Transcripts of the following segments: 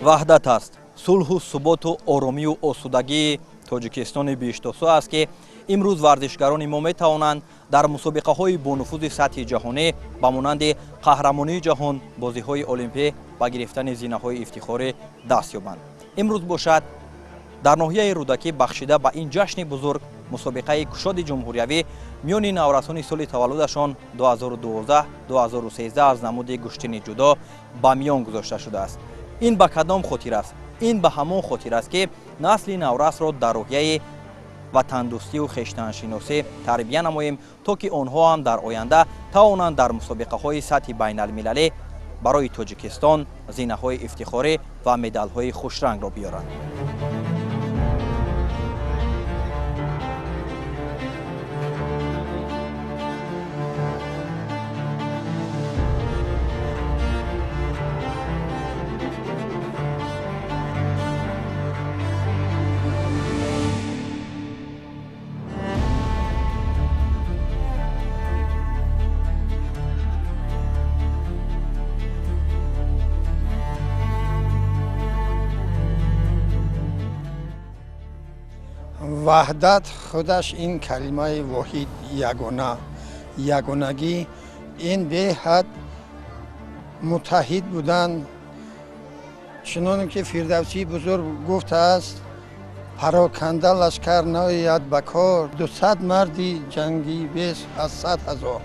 ваҳдат аст, сулҳу суботу оромию осудагии тоҷикистони биштосо аст ки имрӯз варзишгарони мо метавонанд дар мусобиқаҳои бонуфузи сатҳи ҷаҳонӣ ба монанди қаҳрамонии ҷаҳон, бозиҳои олимпӣ ба гирифтани зинаҳои ифтихорӣ даст ёбанд. имрӯз бошад дар ноҳияи рӯдакӣ бахшида ба ин ҷашни бузург мусобиқаи кушоди ҷумҳуриявӣ миёни наврасони соли таваллудашон 2012-2013 аз намуди гӯштини ҷудо ба миён гузошта шудааст. ин ба кадом хотир аст? ин ба ҳамон хотир аст ки насли наврасро дар роҳияи ватандӯстию хештаншиносӣ тарбия намоем, то ки онҳо ҳам дар оянда тавонанд дар мусобиқаҳои сатҳи байналмилалӣ барои Тоҷикистон зинаҳои ифтихорӣ ва медалҳои хушрангро биёранд. وحدت خودش این کلمه واحد یگانگی این به حد متحد بودن، چنانکه که فردوسی بزرگ گفته است پراکنده لشکر ناید به کار 200 مردی جنگی بیش از 100,000.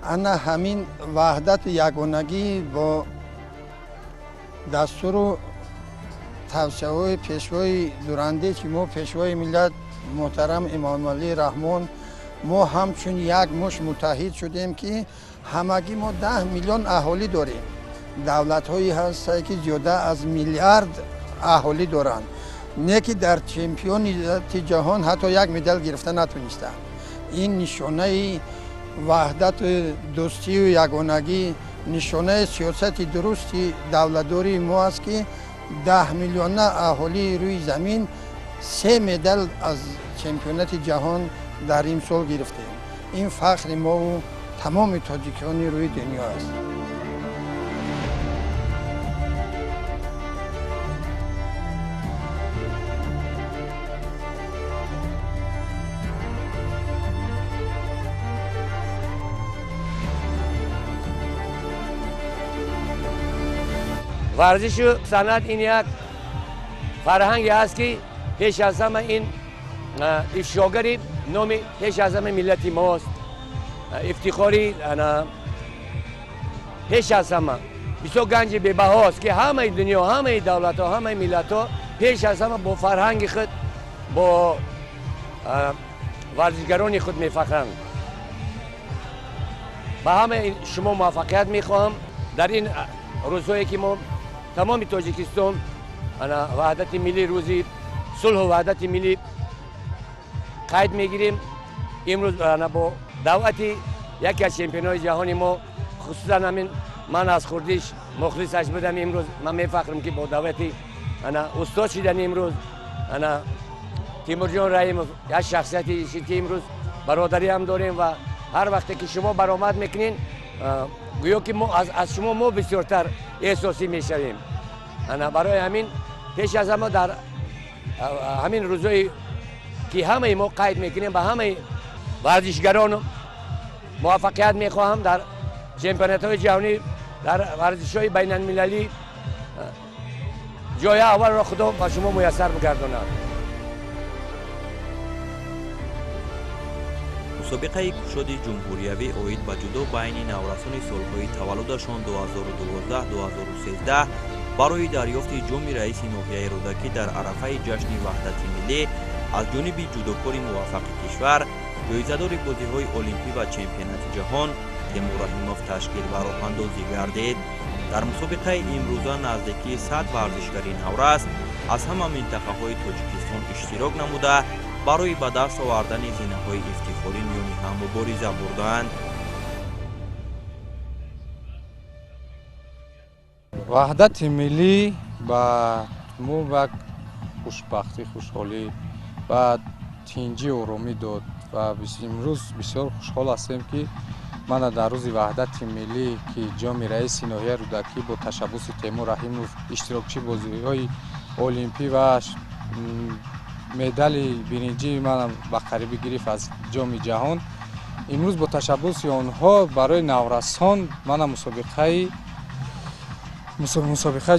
انا همین وحدت یگانگی با دستور توصیه‌های پیشوای دورنده که ما پیشوای ملت محترم امام علی رحمان ما همچون یک مش متحد شدیم که همگی ما 10 میلیون اهالی داریم. دولت‌هایی هست که زیاده از میلیارد اهالی دارند، نه که در چمپیونات جهان حتی یک مدال گرفته نتونستند. این نشانه وحدت دوستی و یگانگی، نشانه سیاست درستی دولتداری ما است که 10 میلیون اهالی روی زمین 3 مدال از چمپیونات جهان در این سال گرفتیم. این فخر ما و تمام تاجیکان روی دنیا است. ورزش و صنعت این یک فرهنگی است که پیش از همه این افشاگری نام پیش از همه ملت ماست. افتخاری پیش از همه بسیار گنج بی‌بهاست که همه دنیا، همه دولت ها، همه ملت ها پیش از همه با فرهنگ خود، با ورزشگران خود میفخرند. با همه شما موفقیت میخواهم در این روزهایی که ما تمام تاجیکستان وحدت ملی، روزی صلح و وحدت ملی قید میگیریم. امروز با دعوت یکی از چمپیون‌های جهانی ما، خصوصا همین من از خوردیش مخلصش بودم، امروز من میفخرم که با دعوت استاد شدن امروز تیمور جان رحیمov یک شخصیتی شد که امروز برادری هم داریم و هر وقتی که شما برآمد میکنین گویا که ما از شما ما بسیارتر احساسی میشویم. برای همین پیش از همه در همین روزایی که همه ما قید میکنیم به همه ورزشگران موفقیت میخواهم در چمپیونات‌های جهانی، در ورزش‌های بین المللی جای اول را خدا با شما میسر بگرداند. мусобиқаи кушоди ҷумҳуриявӣ оид ба ҷудо байни наврасони солҳои таваллудашон 2012-2013 барои дарёфти ҷоми раиси ноҳияи рӯдакӣ дар арафаи ҷашни ваҳдати миллӣ аз ҷониби ҷудокори муваффақи кишвар ҷоизадори бозиҳои олимпӣ ва чемпионати ҷаҳон Тимур Раҳимов ташкил ва роҳандозӣ гардид. дар мусобиқаи имрӯза наздикии 100 варзишгари наврас аз ҳама минтақаҳои Тоҷикистон иштирок намуда барои ба даст овардани зинаҳои ифтихорӣ миёни ҳам мубориза бурданд. ваҳдати миллӣ ба мо як хушбахтӣ, хушҳолӣ ва тинҷи оромӣ дод ва имрӯз бисёр хушҳол ҳастем ки мана дар рӯзи ваҳдати миллӣ ки ҷоми раиси ноҳияи рӯдакӣ бо ташаббуси Темур Раҳимов иштирокчии бозиҳои олимпӣ ва медали биринҷи манам ба қарибӣ гирифт аз ҷоми ҷаҳон. имрӯз бо ташаббуси онҳо барои наврасон мана мусобиқаи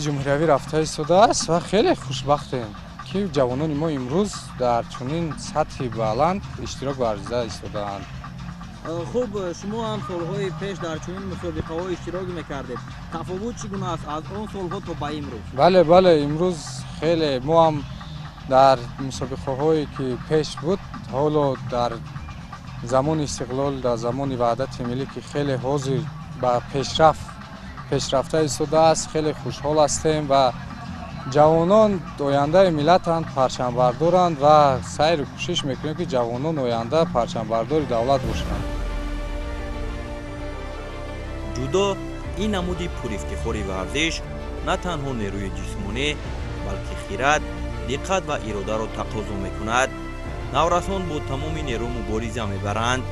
ҷумҳуриявӣ рафта истодааст ва хеле хушбахтем ки ҷавонони мо имрӯз дар чунин сатҳи баланд иштирок варзида истодаанд. хуб, шумо ҳам солҳои пеш дар чунин мусобиқаҳо иштирок мекардед. Тафовут чӣ гуна аст аз он солҳо то ба имрӯз? бале, имрӯз хеле мо ҳам дар мусобиқаҳое ки пеш буд, ҳоло дар замони истиқлол, дар замони ваҳдати миллӣ ки хеле ҳозир ба пешрафта истодааст, хеле хушҳол ҳастем ва ҷавонон ояндаи миллатанд, парчамбардоранд ва сайру кӯшиш мекунем ки ҷавонон оянда парчамбардори давлат бошанд. ҷудо ин намуди пурифтихори варзиш на танҳо нерӯи ҷисмонӣ, балки хират, диққат ва иродаро тақозо мекунад. наврасон бо тамоми нерӯ мубориза мебаранд.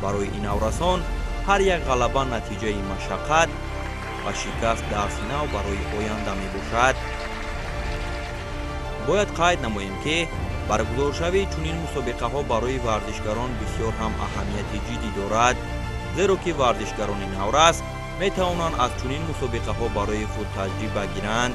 барои ин наврасон ҳар як ғалаба натиҷаи машаққат ва шикаст дарси нав барои оянда мебошад. бояд қайд намоем ки баргузоршавии чунин мусобиқаҳо барои варзишгарон бисёр ҳам аҳамияти ҷиддӣ дорад, зеро ки варзишгарони наврас метавонанд аз чунин мусобиқаҳо барои худ таҷриба гиранд.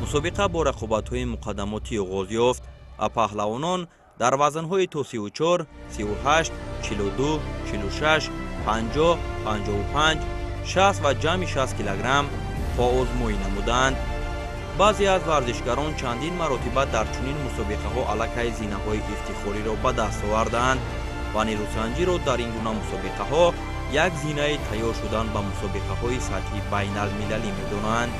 мусобиқа бо рақобатҳои муқаддамотӣ оғоз ёфт ва паҳлавонон дар вазнҳои то 34, 38, 42, 46, 50, 55, 60 ва ҷамъи 60 килограмм поозмоӣ намуданд. баъзе аз варзишгарон чандин маротиба дар чунин мусобиқаҳо аллакай зинаҳои ифтихориро ба даст оварданд ва нерӯсанҷиро дар ин гуна мусобиқаҳо як зинаи тайёр шудан ба мусобиқаҳои сатҳи байналмилалӣ медонанд.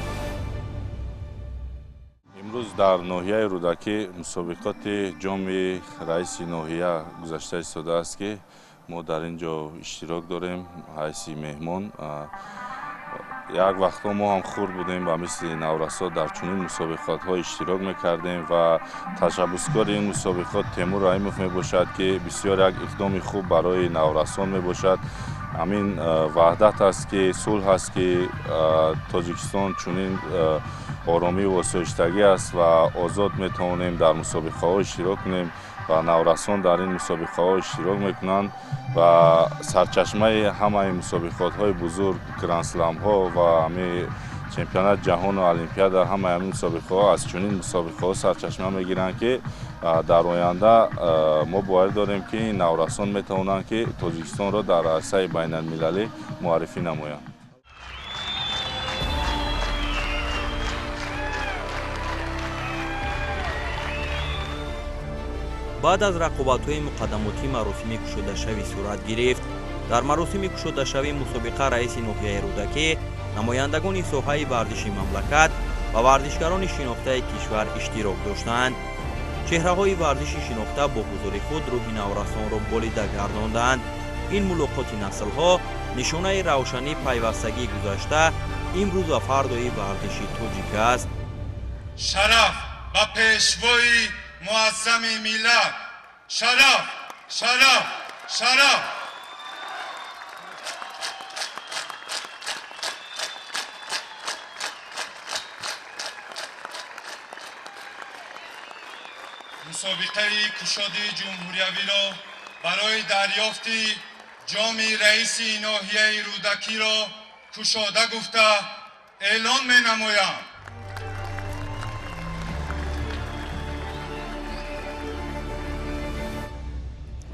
имрӯз дар ноҳияи рӯдакӣ мусобиқоти ҷоми раиси ноҳия гузашта истодааст ки мо дар ин ҷо иштирок дорем ҳайси меҳмон. як вақтҳо мо ҳам хурд будем ба мисли наврасо дар чунин мусобиқотҳо иштирок мекардем ва ташаббускори ин мусобиқот Темур Раҳимов мебошад ки бисёр як иқдоми хуб барои наврасон мебошад. ҳамин ваҳдат аст ки сулҳ аст ки Тоҷикистон чунин оромиву осоиштагӣ аст ва озод метавонем дар мусобиқаҳо иштирок кунем ва наврасон дар ин мусобиқаҳо иштирок мекунанд ва сарчашмаи ҳамаи мусобиқотҳои бузург, гранд-сламҳо ва ҳамин чемпионат ҷаҳону олимпиада, ҳамаи ҳамин мусобиқаҳо аз чунин мусобиқаҳо сарчашма мегиранд ки дар оянда мо бовар дорем ки наврасон метавонанд ки Тоҷикистонро дар арсаи байналмилалӣ муаррифӣ намоянд. баъд аз рақобатҳои муқаддамотӣ маросими кушодашавӣ сурат гирифт. дар маросими кушодашавӣ мусобиқа раиси ноҳияи рӯдакӣ, намояндагони соҳаи варзиши мамлакат ва варзишгарони шинохтаи кишвар иштирок доштанд. чеҳраҳои варзиши шинохта бо ҳузури худ рӯҳи наврасонро болида гардонданд. ин мулоқоти наслҳо нишонаи равшани пайвастагии гузашта, имрӯз ва фардои варзиши тоҷик аст. шараф ба пешвои муаззами миллат! шараф! шараф! шараф! мусобиқаи кушоди ҷумҳуриявиро барои дарёфти ҷоми раиси ноҳияи рӯдакиро кушода гуфта эълон менамоям.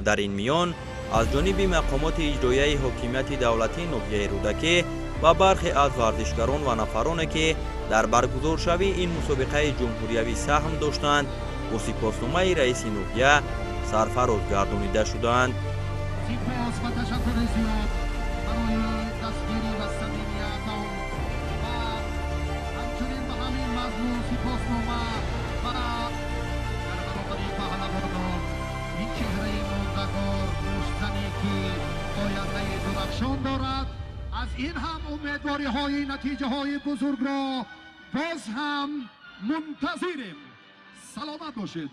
дар ин миён аз ҷониби мақомоти иҷроияи ҳокимияти давлатии ноҳияи рӯдакӣ ва бархе аз варзишгарон ва нафароне ки дар баргузоршавии ин мусобиқаи ҷумҳуриявӣ саҳм доштанд, бо сипосномаи раиси ноҳия сарфароз гардонида шуданд. سپاس و تشکر زیاد برای دستگیری و صمیمیت‌تان و همچنین به همین مضمون سپاسنامه برای در برابر پهلوانان این چهره ماندگار روشنی که آینده درخشان دارد. از این هم امیدواری‌های نتیجه‌های بزرگ را باز هم منتظریم. سلامت باشید.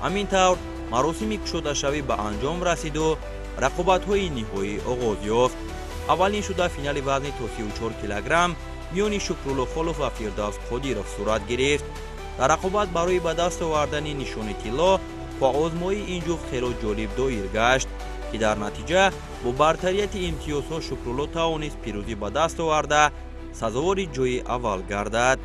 ҳамин тавр маросими кушодашавӣ ба анҷом расиду рақобатҳои ниҳоӣ оғоз ёфт. аввалин шуда финали вазни то 34 килограмм миёни Шукрулло Холов ва Фирдавс Қодиров сурат гирифт. дар рақобат барои ба даст овардани нишони тилло фаъозмоии ин ҷуфт хело ҷолиб доир гашт, ки дар натиҷа бо бартарияти имтиёзҳо Шукрулло тавонист пирӯзӣ ба даст оварда сазовори ҷойи аввал гардад.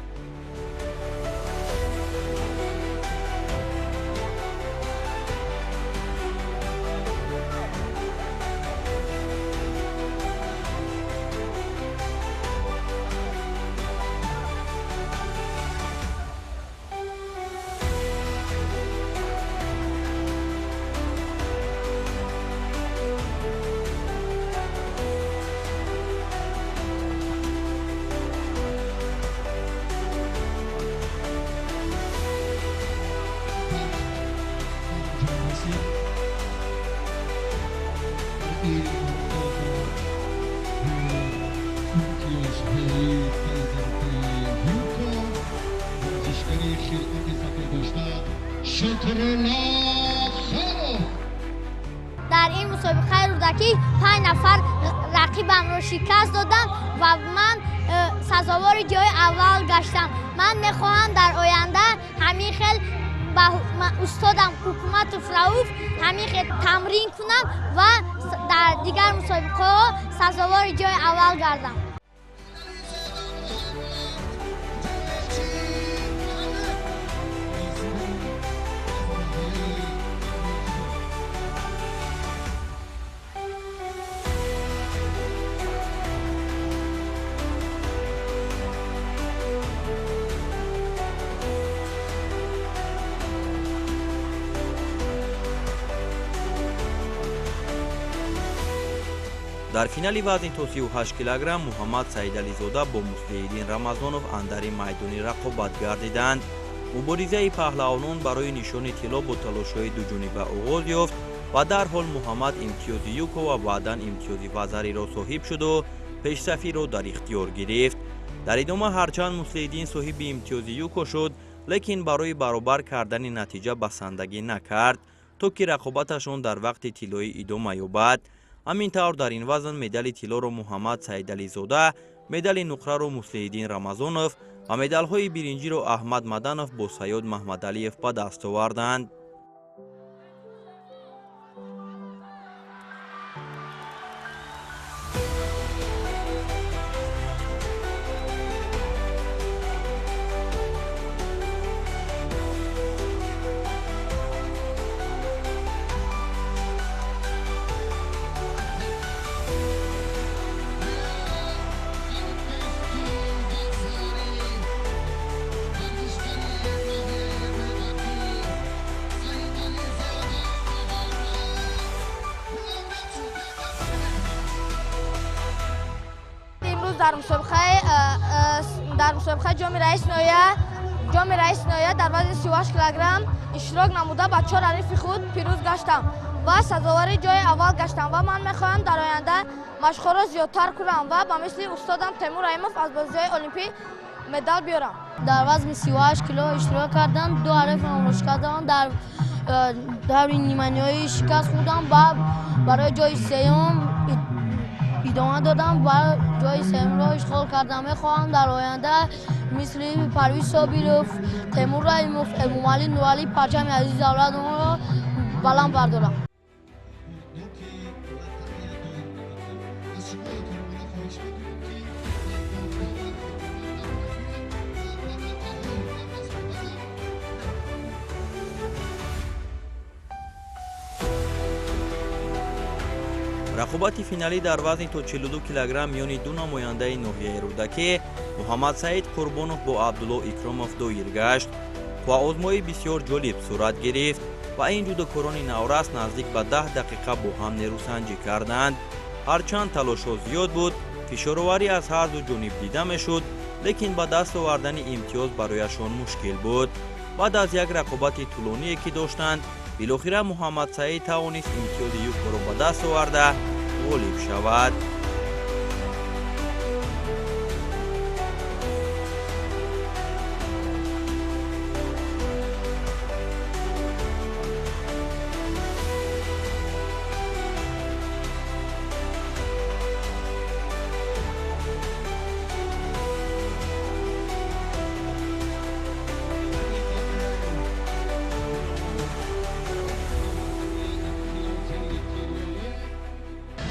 در این مسابقه رودکی 5 نفر رقیبم رو شکست دادم و من سزاوار جای اول گشتم. من میخواهم در آینده همین خیل با استادم حکومت فراوف همین خیل تمرین کنم و در دیگر مسابقه ها سزاوار جای اول گردم. дар финали вазни то 38 килограмм Муҳаммад Саидализода бо Муслиҳиддин Рамазонов андари майдони рақобат гардиданд. муборизаи паҳлавонон барои нишони тилло бо талошҳои дуҷониба оғоз ёфт ва дарҳол Муҳаммад имтиёзи юко ва баъдан имтиёзи вазариро соҳиб шуду пешсафиро дар ихтиёр гирифт. дар идома ҳарчанд Муслиҳиддин соҳиби имтиёзи юко шуд, лекин барои баробар кардани натиҷа басандагӣ накард, то ки рақобаташон дар вақти тиллоӣ идома ёбад. ҳамин тавр дар ин вазн медали тиллоро Муҳаммад Саидализода, медали нуқраро Муслиҳиддин Рамазонов ва медалҳои биринҷиро Аҳмад Маданов бо Саёд Маҳмадалиев ба даст оварданд. در مسابقه جام رئیس نویه در وزن 38 کیلوگرم اشتراک نموده با 4 حریف خود پیروز گشتم و سزاوار جای اول گشتم و من میخواهم در آینده مشق‌ها را زیادتر کنم و با مثل استادم تیمور رحیموف از بازی‌های المپیک مدال بیارم. در وزن 38 کیلو اشتراک کردم، 2 حریف را شکست دادم، در نیمه‌نهایی شکست خوردم و برای جای سوم ادامه دادم و جای سوم را اشغال کردم. میخواهم در آینده مثل پرویز صابیروف، تیمور رحیموف، امومعلی نورعلی پرچم عزیز اولادمون را بلند بردارم. рақобати финалӣ дар вазни то 42 килограмм миёни ду намояндаи ноҳияи рӯдакӣ Муҳаммад Саид Қурбонов бо Абдулло Икромов доир гашт. озмои бисёр ҷолиб сурат гирифт ва ин ҷудокорони наврас наздик ба 10 дақиқа бо ҳам нерӯсанҷӣ карданд. ҳарчанд талошҳо зиёд буд, фишороварӣ аз ҳар ду ҷониб дида мешуд, лекин ба даст овардани имтиёз барояшон мушкил буд. баъд аз як рақобати тӯлоние ки доштанд, билохира Муҳаммад Саид тавонист имтиёзи юкоро ба даст оварда ғолиб шавад.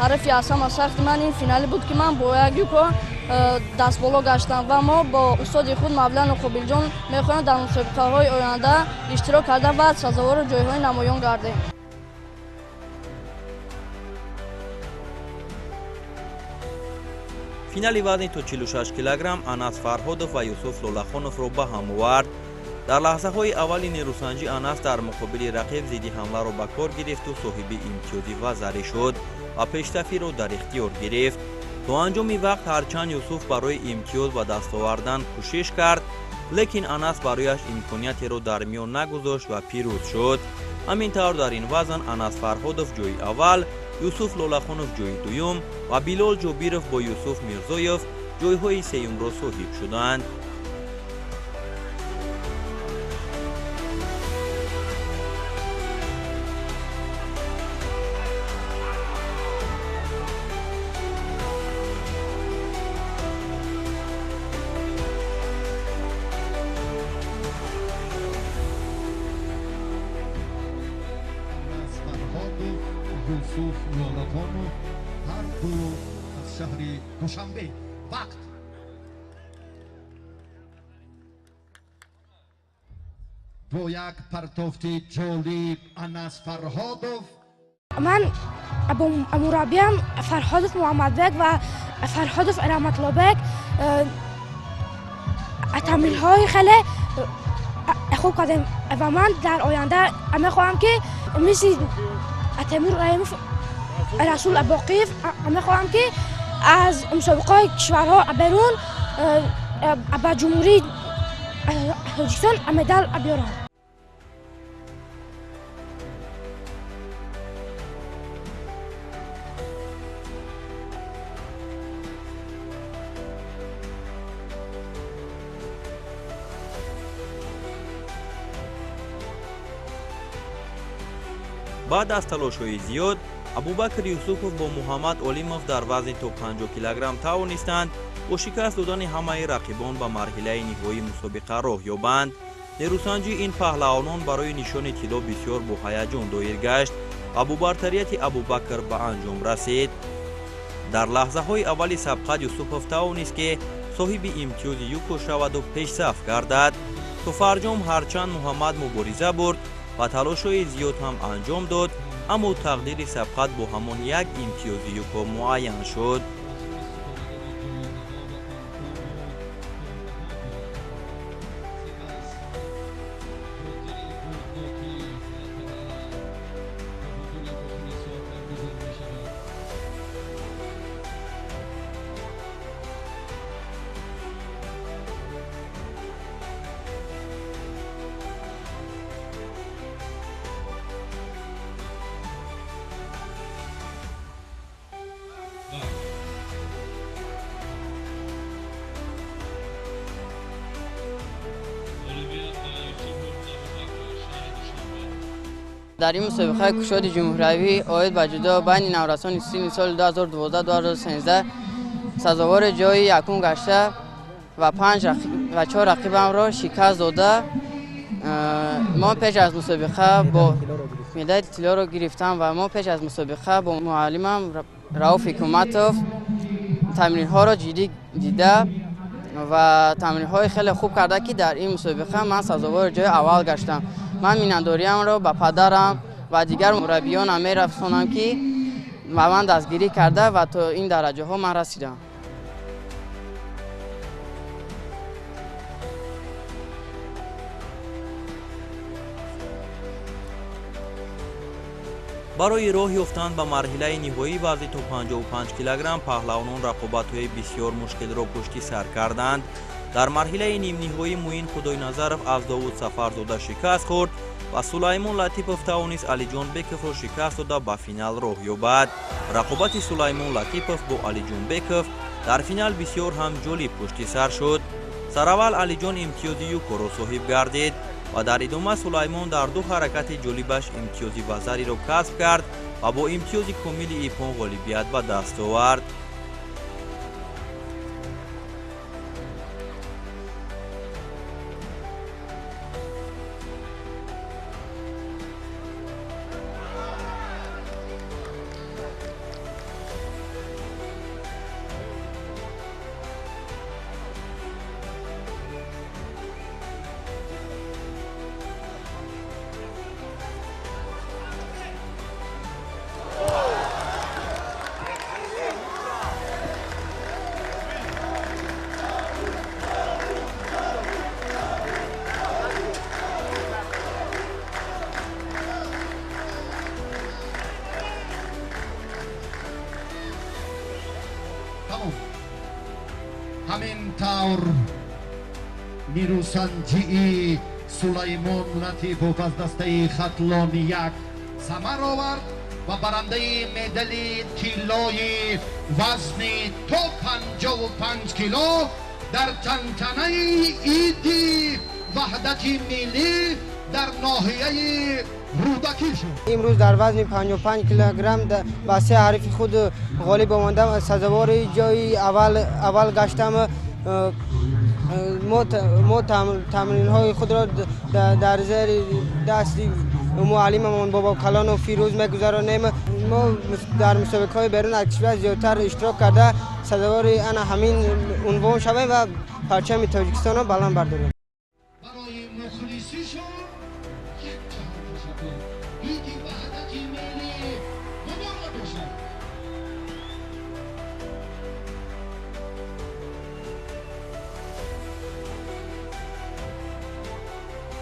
ҳарафи аз ҳама сахти ман ин финале буд ки ман бо як юко дастболо гаштам ва мо бо устоди худ мавлан уқубилҷон мехоҳем дар мусобиқаҳои оянда иштирок карда ва сазовори ҷойҳои намоён гардем. финали вазни то 46 килограмм Анас Фарҳодов ва Юсуф Лолахоновро ба ҳам овард. дар лаҳзаҳои аввали нерӯсанҷӣ Анас дар муқобили рақиб зидди ҳамларо ба кор гирифту соҳиби имтиёзи вазаре шуд ва пештафиро дар ихтиёр гирифт. то анҷоми вақт ҳарчанд Юсуф барои имтиёз ба даст овардан кӯшиш кард, лекин Анас барояш имкониyaтеро дар миён нагузошт ва пирӯз шуд. ҳамин тавр дар ин вазн Анас Фарҳодов ҷойи аввал, Юсуф Лолахонов ҷойи дуюм ва Билол Ҷобиров бо Юсуф Мирзоев ҷойҳои сеюмро соҳиб шуданд. یوسف لالخانوف هر دو از شهر دوشنبه. وقت با یک پرتافت جالب انس فرهادوف. من مربیم فرهادوف محمدبک و فرهادوف رحمت‌الله‌بک تمرین‌های خیلی خوب کردیم و من در آینده می‌خواهم که مثل تیمور رحیموف رسول باقیف می‌خواهم که از مسابقات کشورها بیرون به جمهوری تاجیکستان مدال بیارم. баъд аз талошҳои зиёд Абубакр Юсупов бо Муҳаммад Олимов дар вазни то 50 килограмм тавонистанд бо шикаст додани ҳамаи рақибон ба марҳилаи ниҳоии мусобиқа роҳ ёбанд. нерӯсанҷӣ ин паҳлавонон барои нишони тилло бисёр боҳаяҷон доир гашт ва бо бартарияти Абубакр ба анҷом расид. дар лаҳзаҳои аввали сабқат Юсупов тавонист ки соҳиби имтиёзи юко шаваду пешсаф гардад. то фарҷом ҳарчанд Муҳаммад мубориза бурд ва талошҳои зиёд ҳам анҷом дод, аммо тақдири сабқат бо ҳамон як имтиёзи юко муайян шуд. در این مسابقه کشاد جمهوری عاید به جدا بین نورسان سین سال 2012-2013 سزاوار جای یکم گشته و 4 رقیبم را شکست داده. ما پیش از مسابقه با مدال طلا را گرفتم و ما پیش از مسابقه با معلمم رؤوف حکومتوف تمرین ها را جدی دیده و تمرین های خیلی خوب کرده که در این مسابقه من سزاوار جای اول گشتم. من میننداریم را به پدرم و دیگر مربیانم می‌رسانم که به من دستگیری کرده و تا این درجه ها من رسیدم. барои роҳ ёфтан ба марҳилаи ниҳоӣ вазни то 55 килограмм паҳлавонон рақобатҳои бисёр мушкилро пушти сар карданд. дар марҳилаи нимниҳоӣ муин Худойназаров аз Довуд Сафарзода шикаст хӯрд ва Сулаймон Латипов тавонист Алиҷонбековро шикаст дода ба финал роҳ ёбад. рақобати Сулаймон Латипов бо Алиҷонбеков дар финал бисёр ҳам ҷолиб пушти сар шуд. сараввал Алиҷон имтиёзи юкоро соҳиб гардид ва дар идома Сулаймон дар ду ҳаракати ҷолибаш имтиёзи вазариро касб кард ва бо имтиёзи комили ипон ғолибият ба даст овард. кентавр нирӯсанҷии сулаймон латифов аз дастаи хатлони як самар овард ва барандаи медали тиллои вазни то 55 кило дар тантанаи иди ваҳдати миллӣ дар ноҳияи рӯдакӣ шуд. имрӯз дар вазни 55 килограмм ба се ҳарфи худ ғолиб омадам. сазовори ҷои аввал гаштам. мо тамринҳои худро дар зери дасти муаллимамон бобо калонов фирӯз мегузаронем. мо дар мусобиқаҳои берун аз кишвар зиёдтар иштирок карда сазовори ана ҳамин унвон шавем ва парчами тоҷикистонро баланд бардорем. барои мухлисишон як ташаккур. иди ваҳдати миллӣ муборак бошад.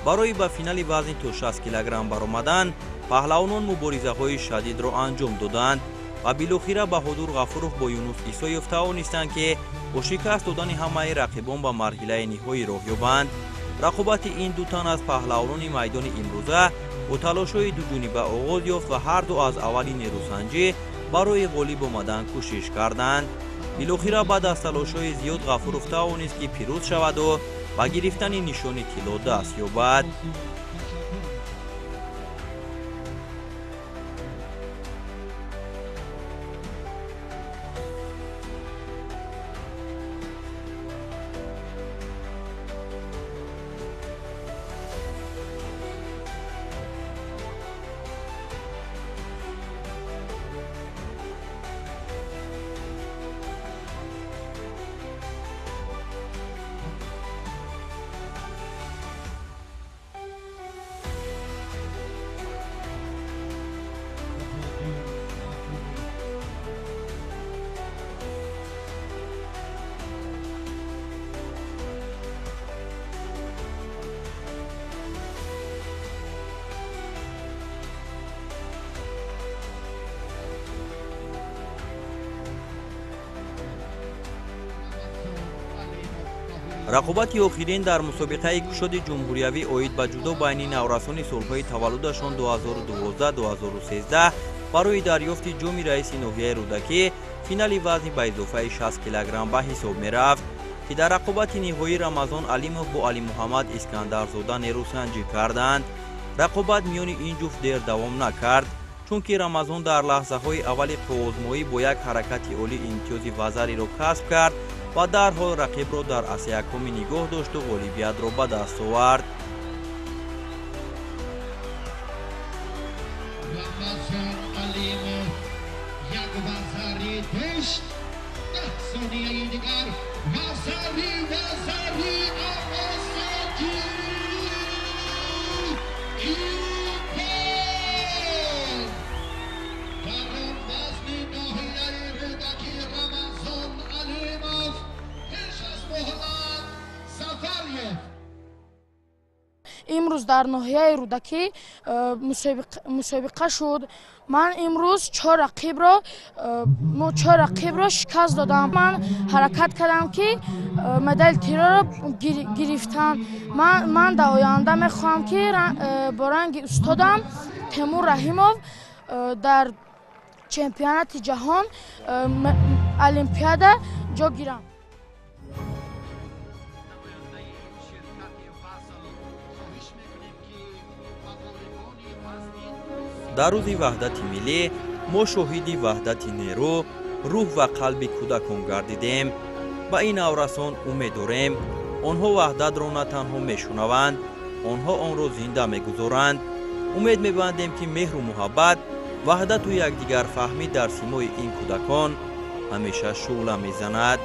барои ба финали вазни то 60 килограмм баромадан паҳлавонон муборизаҳои шадидро анҷом доданд ва билохира Баҳодур Ғафуров бо Юнус Исоев тавонистанд ки бо шикаст додани ҳамаи рақибон ба марҳилаи ниҳоӣ роҳ ёбанд. рақобати ин ду тан аз паҳлавонони майдони имрӯза бо талошҳои дуҷониба оғоз ёфт ва ҳарду аз аввали нерӯсанҷӣ барои ғолиб омадан кӯшиш карданд. билохира баъд аз талошҳои зиёд Ғафуров тавонист ки пирӯз шаваду ба гирифтани нишони тилло даст ёбад. рақобати охирин дар мусобиқаи кушоди ҷумҳуриявӣ оид ба ҷудо байни наврасони солҳои таваллудашон 2012-2013 барои дарёфти ҷоми раиси ноҳияи рӯдакӣ финали вазни ба изофаи 60 килограмм ба ҳисоб мерафт, ки дар рақобати ниҳоӣ Рамазон Алимов бо Алимуҳаммад Искандарзода нерӯсанҷӣ карданд. рақобат миёни ин ҷуфт дер давом накард, чунки Рамазон дар лаҳзаҳои аввали қуввозмоӣ бо як ҳаракати олӣ имтиёзи вазариро касб кард ва дарҳол рақибро дар асякоми нигоҳ дошту ғолибиятро ба даст овард. Рамазон Алимов як вазари дошт. 10 сонияи дигар вазари авозоди ипол дар вазни ноҳияи рӯдаки Рамазон Алимов пеш аз муҳлат зафар ёфт. имрӯз дар ноҳияи рӯдакӣ мусобиқа шуд. ман имрӯз 4 рақибро шикаст додам. ман ҳаракат кардам ки медали тиллоро гирифтам. ман дар оянда мехоҳам ки бо ранги устодам Темур Раҳимов дар чемпионати ҷаҳон олимпиада ҷо гирам. дар рӯзи ваҳдати миллӣ мо шоҳиди ваҳдати нерӯ, рӯҳ ва қалби кӯдакон гардидем. ба ин наврасон умед дорем. онҳо ваҳдатро на танҳо мешунаванд, онҳо онро зинда мегузоранд. умед мебандем ки меҳру муҳаббат, ваҳдату якдигарфаҳмӣ дар симои ин кӯдакон ҳамеша шӯъла мезанад.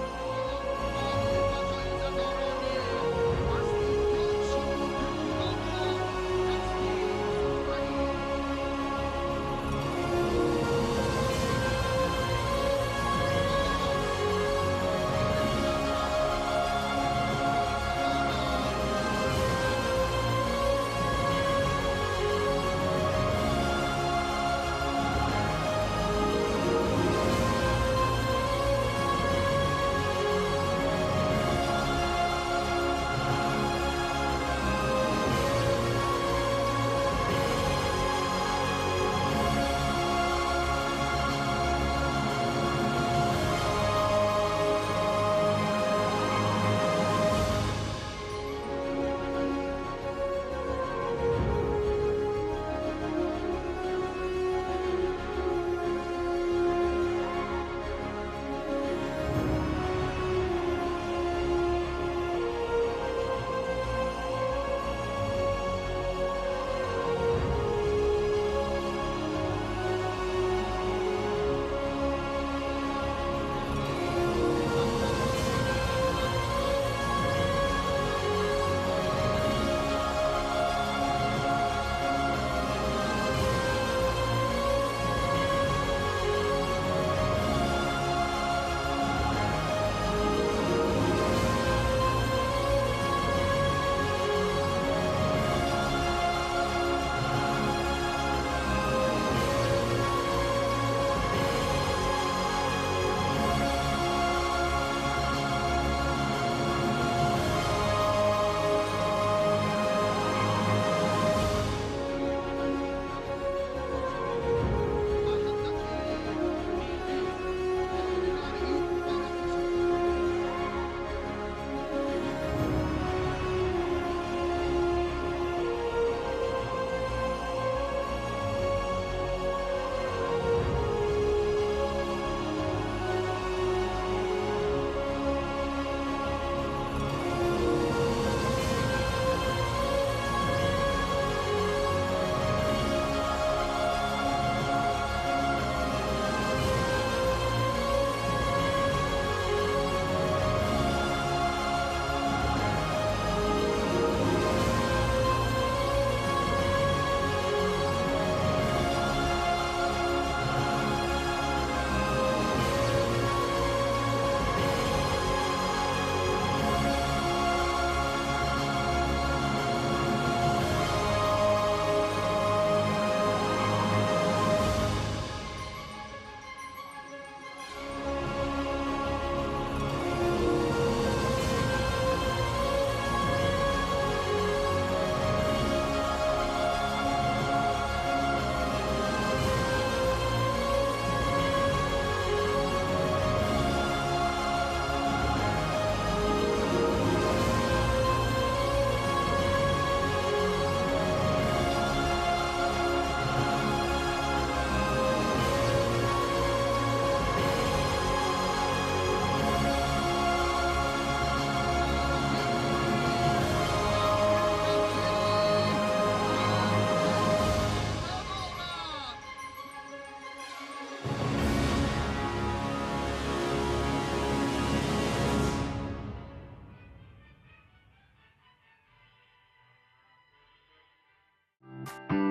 میکنیم.